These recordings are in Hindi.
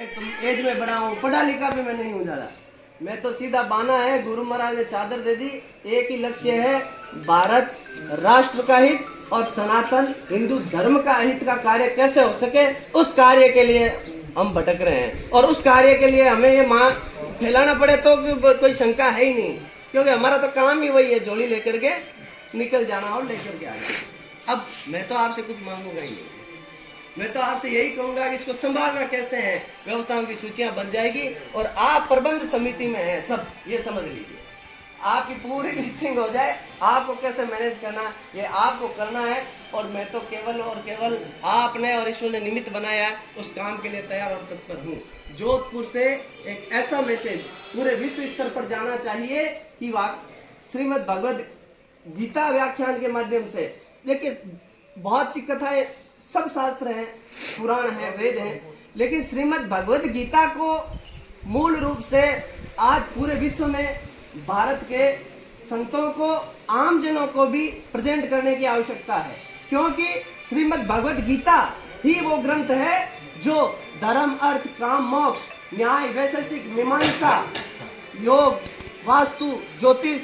तुम एज में बड़ा हूँ, पढ़ा लिखा भी मैं नहीं हूँ ज्यादा। मैं तो सीधा बाना है, गुरु महाराज ने चादर दे दी। एक ही लक्ष्य है, भारत राष्ट्र का हित और सनातन हिंदू धर्म का हित का कार्य कैसे हो सके, उस कार्य के लिए हम भटक रहे हैं। और उस कार्य के लिए हमें ये मां फैलाना पड़े तो कोई शंका है ही नहीं, क्योंकि हमारा तो काम ही वही है, झोली लेकर के निकल जाना और लेकर के आना। अब मैं तो आपसे कुछ मांगूंगा ही नहीं, मैं तो आपसे यही कहूंगा कि इसको संभालना कैसे है। व्यवस्थाओं की सूचियां बन जाएगी और आप प्रबंध समिति में हैं, सब ये समझ लीजिए। आपकी पूरी लिस्टिंग हो जाए, आपको कैसे मैनेज करना ये आपको करना है। और मैं तो केवल और केवल आपने और ईश्वर ने निमित्त बनाया है, उस काम के लिए तैयार और तत्पर हूँ। जोधपुर से एक ऐसा मैसेज पूरे विश्व स्तर पर जाना चाहिए कि श्रीमद् भगवद गीता व्याख्यान के माध्यम से, देखिए बहुत सी कथाएं, सब शास्त्र हैं, पुराण है, वेद हैं, लेकिन श्रीमद् भगवद गीता को मूल रूप से आज पूरे विश्व में भारत के संतों को, आम जनों को भी प्रेजेंट करने की आवश्यकता है। क्योंकि श्रीमद् भगवद गीता ही वो ग्रंथ है जो धर्म, अर्थ, काम, मोक्ष, न्याय, वैशेषिक, मीमांसा, योग, वास्तु, ज्योतिष,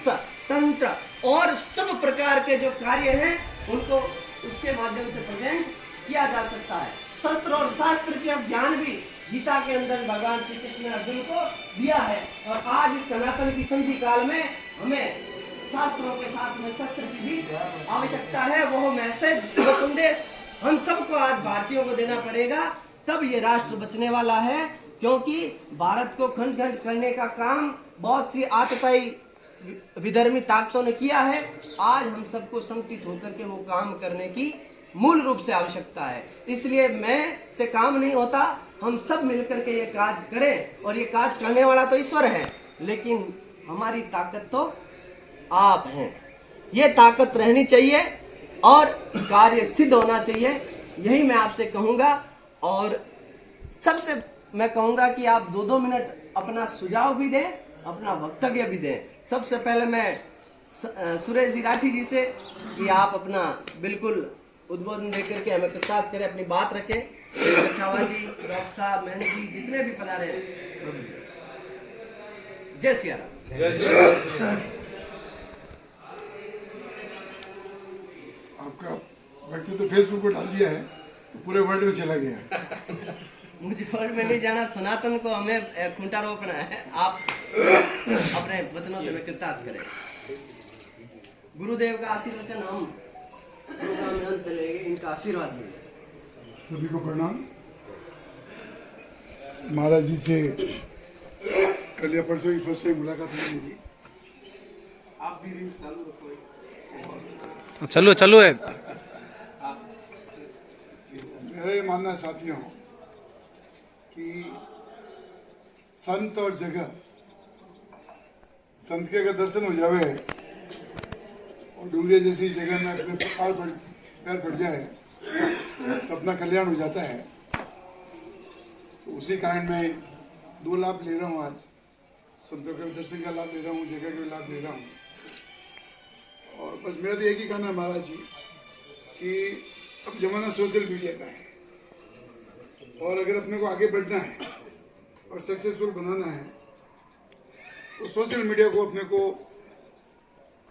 तंत्र और सब प्रकार के जो कार्य हैं उनको उसके माध्यम से प्रेजेंट किया जा सकता है। शस्त्र और शास्त्र का ज्ञान भी गीता के अंदर भगवान श्री कृष्ण ने अर्जुन को दिया है। और आज इस सनातन की संधि काल में हमें शास्त्रों के साथ में शस्त्र की भी आवश्यकता है। वो मैसेज, वो संदेश हम सबको आज भारतीयों को देना पड़ेगा, तब ये राष्ट्र बचने वाला है। क्योंकि भारत को खंड खंड करने का काम बहुत सी आतताई विधर्मी ताकतों ने किया है। आज हम सबको संगठित होकर के वो काम करने की मूल रूप से आवश्यकता है। इसलिए मैं से काम नहीं होता, हम सब मिलकर के ये काज करें। और ये काज करने वाला तो ईश्वर है, लेकिन हमारी ताकत तो आप हैं। ये ताकत रहनी चाहिए और कार्य सिद्ध होना चाहिए, यही मैं आपसे कहूँगा। और सबसे मैं कहूँगा कि आप 2-2 मिनट अपना सुझाव भी दें, अपना वक्तव्य भी दें। सबसे पहले मैं सुरेश जी राठी जी से कि आप अपना बिल्कुल उद्बोधन देकर के हमें कृतार्थ करें, अपनी बात रखें। छावा जी, डॉक्टर साहब, मैन जी, जितने भी पधारे प्रभु जी, जय सिया राम। जय श्री राम। आपका व्यक्ति तो फेसबुक पर डाल दिया है तो पूरे वर्ल्ड में चला गया। मुझे वर्ल्ड में नहीं जाना, सनातन को हमें खूंटा रोकना है। आप अपने वचनों से हमें कृतार्थ करें। गुरुदेव का आशीर्वचन हम प्रोग्राम में अंत लेंगे, इनका आशीर्वाद मिले। सभी को प्रणाम। महाराज जी से कल या परसों ही फर्स्ट टाइम मुलाकात हुई मेरी। आप भी रील चालू रखो। चलो चलो है। मेरा ये मानना है साथियों कि संत और जगह, संत के अगर दर्शन हो जावे और डूंगरिया जैसी जगह में अपने पैर पड़ जाए तो अपना कल्याण हो जाता है। तो उसी कारण मैं 2 लाभ ले रहा हूँ आज। संतों के दर्शन का लाभ ले रहा हूँ, जगह का लाभ ले रहा हूँ। और बस मेरा तो एक ही कहना है महाराज जी कि अब जमाना सोशल मीडिया का है और अगर अपने को आगे बढ़ना है और सक्सेसफुल बनाना है तो सोशल मीडिया को अपने को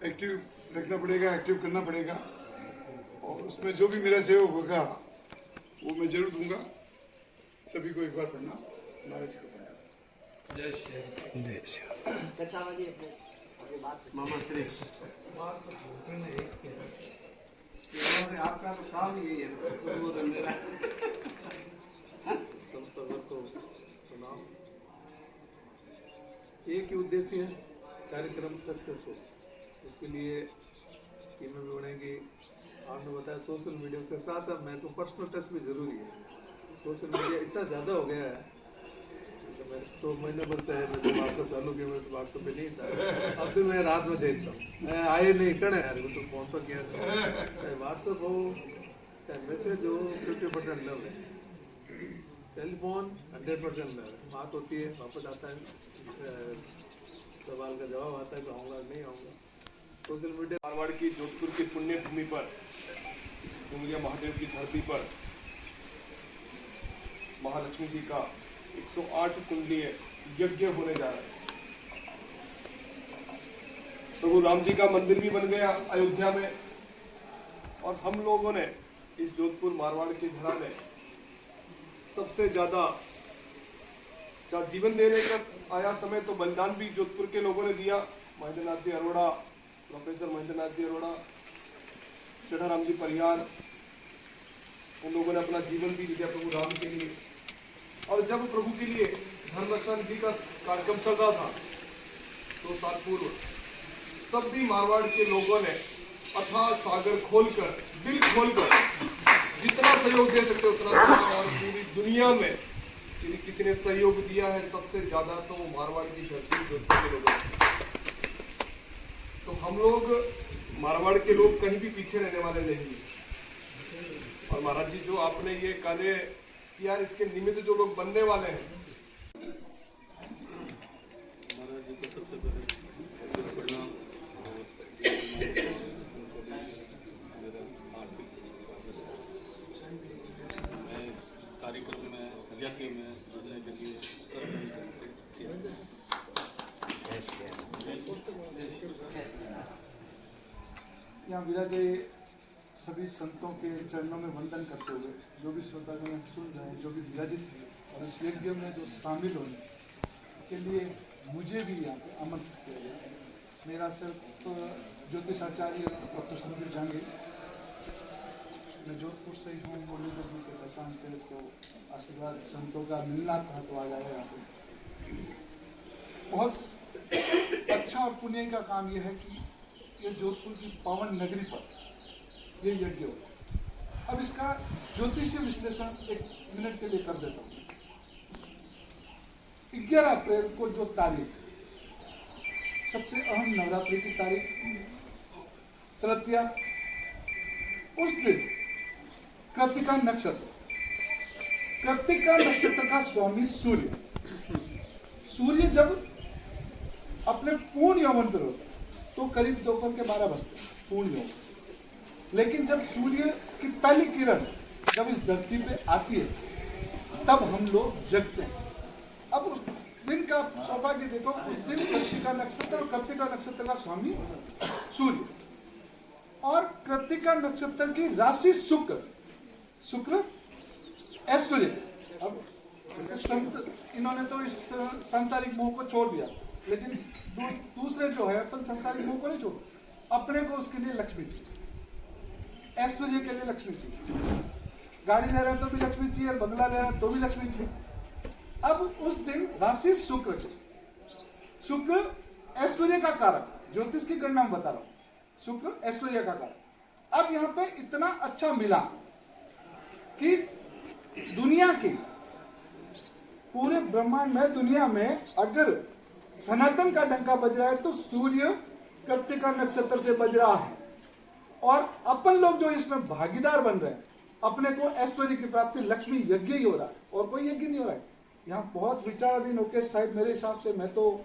एक्टिव रखना पड़ेगा, एक्टिव करना पड़ेगा। और उसमें जो भी मेरा सहयोग होगा वो मैं जरूर दूंगा। सभी को एक बार प्रणाम, महाराज को प्रणाम। जय श्री जय श्री मामा श्री आपका तो काम ही यही है, उद्बोधन देना। एक ही उद्देश्य है, कार्यक्रम सक्सेसफुल। उसके लिए टीमें भी बनेंगी। आपने बताया सोशल मीडिया के साथ साथ मेरे को पर्सनल टच भी जरूरी है। सोशल मीडिया इतना ज़्यादा हो गया है, मैं 2 महीने भर से मैं व्हाट्सअप चालू किया, मैं व्हाट्सअप पे नहीं था। अब भी मैं रात में देखता हूँ, मैं आए नहीं कड़े यार, तो फोन तो किया चाहे व्हाट्सअप हो चाहे मैसेज हो, 50% लव है। टेलीफोन 100% लव है। बात होती है, वापस आता है, सवाल का जवाब आता है कि आऊँगा नहीं आऊँगा। सोशल मीडिया मारवाड़ की जोधपुर की पुण्य भूमि पर, इस डूंगरिया महादेव की धरती पर महालक्ष्मी जी का 108 कुंडलीय यज्ञ होने जा रहा है। प्रभु राम जी का मंदिर भी बन गया अयोध्या में, और हम लोगों ने इस जोधपुर मारवाड़ की धरा में सबसे ज्यादा जीवन देने का आया समय तो बलिदान भी जोधपुर के लोगों ने दिया। महेंद्रनाथ जी अरोड़ा, प्रोफेसर महेंद्रनाथ जी अरोड़ा, चढ़ाराम जी परिहार, उन लोगों ने अपना जीवन भी दिया प्रभु राम के लिए। और जब प्रभु के लिए धर्मरक्षण जी का कार्यक्रम चल रहा था 2 साल पूर्व, तब भी मारवाड़ के लोगों ने अथाह सागर खोलकर, दिल खोलकर जितना सहयोग दे सकते उतना दिया। और पूरी दुनिया में यदि किसी ने सहयोग दिया है सबसे ज्यादा तो वो मारवाड़ की धरती जोधपुर के लोगों ने। तो हम लोग मारवाड़ के लोग कहीं भी पीछे रहने वाले नहीं। और महाराज जी जो आपने ये कार्य किया, इसके निमित्त जो लोग बनने वाले हैं, महाराज जी को सबसे पहले प्रणाम। मेरा हार्दिक मैं इस कार्यक्रम में यज्ञ में जुड़ने के लिए यहाँ विराजे सभी संतों के चरणों में वंदन करते हुए जो भी श्रोतागण सुन रहे हैं, जो भी विराजित हैं और इस यज्ञ में जो शामिल होने के लिए मुझे भी यहाँ पे आमंत्रित किया गया। मेरा सिर्फ ज्योतिष आचार्य डॉक्टर संदीप जांगे, मैं जोधपुर से ही हूँ, मुरलीधर जी के पहचान से, तो आशीर्वाद संतों का मिलना था तो आ जाए यहाँ पे। बहुत अच्छा और पुण्य का काम यह है कि ये जोधपुर की पावन नगरी पर ये यज्ञ हो। अब इसका ज्योतिषीय विश्लेषण 1 मिनट के लिए कर देता हूँ। 11 अप्रैल को जो तारीख, सबसे अहम नवरात्रि की तारीख, तृतीया, उस दिन कृत्तिका नक्षत्र, कृत्तिका नक्षत्र का स्वामी सूर्य, सूर्य जब अपने पूर्ण यौवन पर होता है तो करीब दोपहर के 12 बजते पूर्ण यौवन। लेकिन जब सूर्य की पहली किरण जब इस धरती पे आती है तब हम लोग जगते हैं। अब उस दिन का सौभाग्य देखो, उस दिन कृत्तिका नक्षत्र, और कृत्तिका नक्षत्र का स्वामी सूर्य, और कृत्तिका नक्षत्र की राशि शुक्र, शुक्र ऐश्वर्य। अब जैसे संत इन्होंने तो इस सांसारिक मोह को छोड़ दिया, लेकिन दूसरे जो है अपन सांसारिक मोह को नहीं छोड़, अपने को उसके लिए लक्ष्मी चाहिए, ऐश्वर्य के लिए लक्ष्मी चाहिए। गाड़ी ले रहे हैं तो भी लक्ष्मी चाहिए, बंगला ले रहे हैं तो भी लक्ष्मी चाहिए। अब उस दिन राशि शुक्र की, शुक्र ऐश्वर्य का कारक, ज्योतिष की गणना में बता रहा हूं, शुक्र ऐश्वर्य का कारक। अब यहाँ पे इतना अच्छा मिला कि दुनिया की, पूरे ब्रह्मांड में, दुनिया में अगर सनातन का डंका बज रहा है तो सूर्य कृत्तिका नक्षत्र से बज रहा है। और अपन लोग जो इसमें भागीदार बन रहे हैं, अपने को ऐश्वर्य की प्राप्ति, लक्ष्मी यज्ञ ही हो रहा है, और कोई यज्ञ नहीं हो रहा है। यहाँ बहुत विचाराधीन होकर, शायद मेरे हिसाब से, मैं तो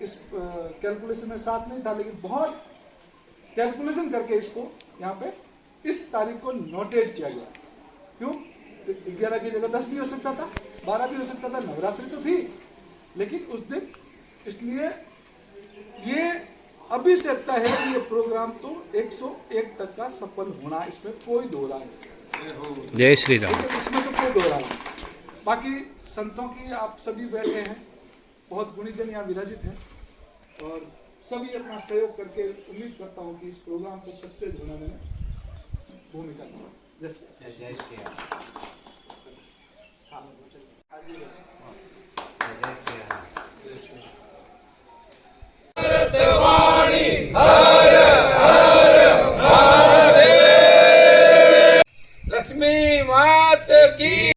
इस कैलकुलेशन में साथ नहीं था, लेकिन बहुत कैलकुलेशन करके इसको यहाँ पे इस तारीख को नोटेट किया गया। क्यों? 11 की जगह 10 भी हो सकता था, 12 भी हो सकता था, नवरात्रि तो थी, लेकिन उस दिन, इसलिए ये अभी से लगता है कि ये प्रोग्राम तो 101 तक का सफल होना, इसमें कोई दो राय नहीं। जय श्री राम। इसमें तो कोई दो राय नहीं। बाकी संतों की आप सभी बैठे हैं, बहुत गुणीजन यहाँ विराजित हैं, और सभी अपना सहयोग करके उम्मीद करता हूँ कि इस प्रोग्राम को सक्सेस बनाने में भूमिका निभाएं। जय श्री राम। लक्ष्मी मात की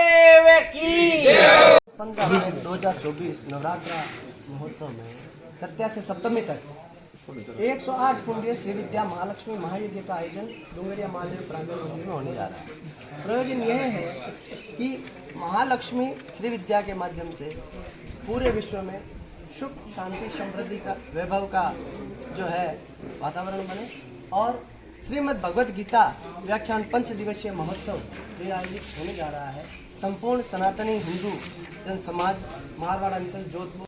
15 मई 2024 नवरात्रा महोत्सव में तृतीया से सप्तमी तक 108 कुंडीय श्री विद्या महालक्ष्मी महायज्ञ का आयोजन डूंगरिया महादेव प्रांगण मंदिर में होने जा रहा है। प्रयोजन यह है कि महालक्ष्मी श्री विद्या के माध्यम से पूरे विश्व में सुख, शांति, समृद्धि का, वैभव का जो है वातावरण बने, और श्रीमद् भगवद गीता व्याख्यान 5 दिवसीय महोत्सव ये आयोजित होने जा रहा है। संपूर्ण सनातनी हिंदू जन समाज मारवाड़ अंचल जोधपुर